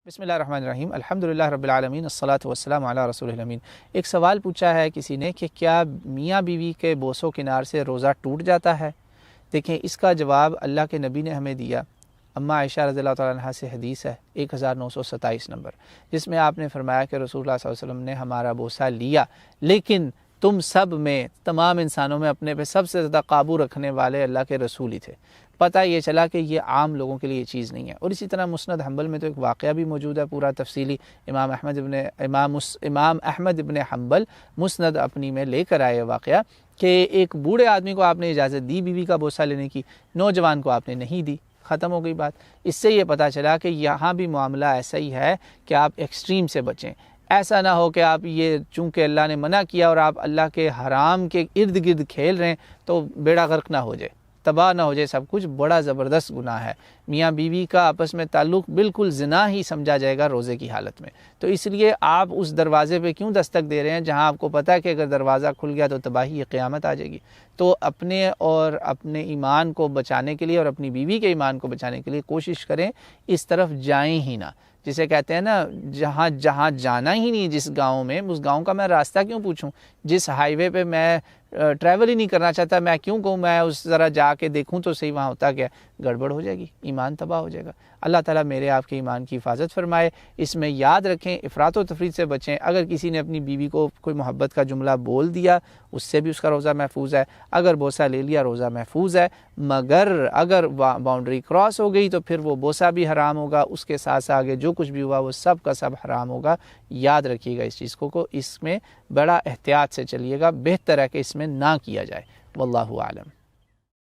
بسم اللہ الرحمن الرحیم، الحمدللہ رب العالمین، الصلاۃ والسلام علی رسول الامین۔ ایک سوال پوچھا ہے کسی نے کہ کیا میاں بیوی کے بوس و کنار سے روزہ ٹوٹ جاتا ہے؟ دیکھیں، اس کا جواب اللہ کے نبی نے ہمیں دیا۔ اماں عائشہ رضی اللہ تعالیٰ عنہا سے حدیث ہے 1927 نمبر، جس میں آپ نے فرمایا کہ رسول اللہ صلی اللہ علیہ وسلم نے ہمارا بوسہ لیا، لیکن تم سب میں، تمام انسانوں میں اپنے پہ سب سے زیادہ قابو رکھنے والے اللہ کے رسول ہی تھے۔ پتہ یہ چلا کہ یہ عام لوگوں کے لیے یہ چیز نہیں ہے۔ اور اسی طرح مسند حنبل میں تو ایک واقعہ بھی موجود ہے پورا تفصیلی، امام احمد ابن حنبل مسند اپنی میں لے کر آئے واقعہ کہ ایک بوڑھے آدمی کو آپ نے اجازت دی بیوی کا بوسہ لینے کی، نوجوان کو آپ نے نہیں دی، ختم ہو گئی بات۔ اس سے یہ پتہ چلا کہ یہاں بھی معاملہ ایسا ہی ہے کہ آپ ایکسٹریم سے بچیں۔ ایسا نہ ہو کہ آپ یہ چونکہ اللہ نے منع کیا اور آپ اللہ کے حرام کے ارد گرد کھیل رہے ہیں تو بیڑا غرق نہ ہو جائے، تباہ نہ ہو جائے سب کچھ۔ بڑا زبردست گناہ ہے، میاں بیوی کا آپس میں تعلق بالکل زنا ہی سمجھا جائے گا روزے کی حالت میں۔ تو اس لیے آپ اس دروازے پہ کیوں دستک دے رہے ہیں جہاں آپ کو پتہ ہے کہ اگر دروازہ کھل گیا تو تباہی قیامت آ جائے گی۔ تو اپنے اور اپنے ایمان کو بچانے کے لیے اور اپنی بیوی کے ایمان کو بچانے کے لیے کوشش کریں اس طرف جائیں ہی نہ، جسے کہتے ہیں نا جہاں جانا ہی نہیں، جس گاؤں میں، اس گاؤں کا میں راستہ کیوں پوچھوں؟ جس ہائی وے پہ میں ٹریول ہی نہیں کرنا چاہتا، میں کیوں کہوں میں اس ذرا جا کے دیکھوں تو صحیح وہاں ہوتا کیا؟ گڑبڑ ہو جائے گی، ایمان تباہ ہو جائے گا۔ اللہ تعالیٰ میرے آپ کے ایمان کی حفاظت فرمائے۔ اس میں یاد رکھیں، افراط و تفریط سے بچیں۔ اگر کسی نے اپنی بیوی کو کوئی محبت کا جملہ بول دیا، اس سے بھی اس کا روزہ محفوظ ہے۔ اگر بوسہ لے لیا، روزہ محفوظ ہے، مگر اگر باؤنڈری کراس ہو گئی تو پھر وہ بوسہ بھی حرام ہوگا، اس کے ساتھ ساتھ آگے جو کچھ بھی ہوا وہ سب کا سب حرام ہوگا۔ یاد رکھیے گا اس چیز کو اس میں بڑا احتیاط سے چلیے گا، بہتر ہے کہ اس میں نہ کیا جائے۔ واللہ اعلم۔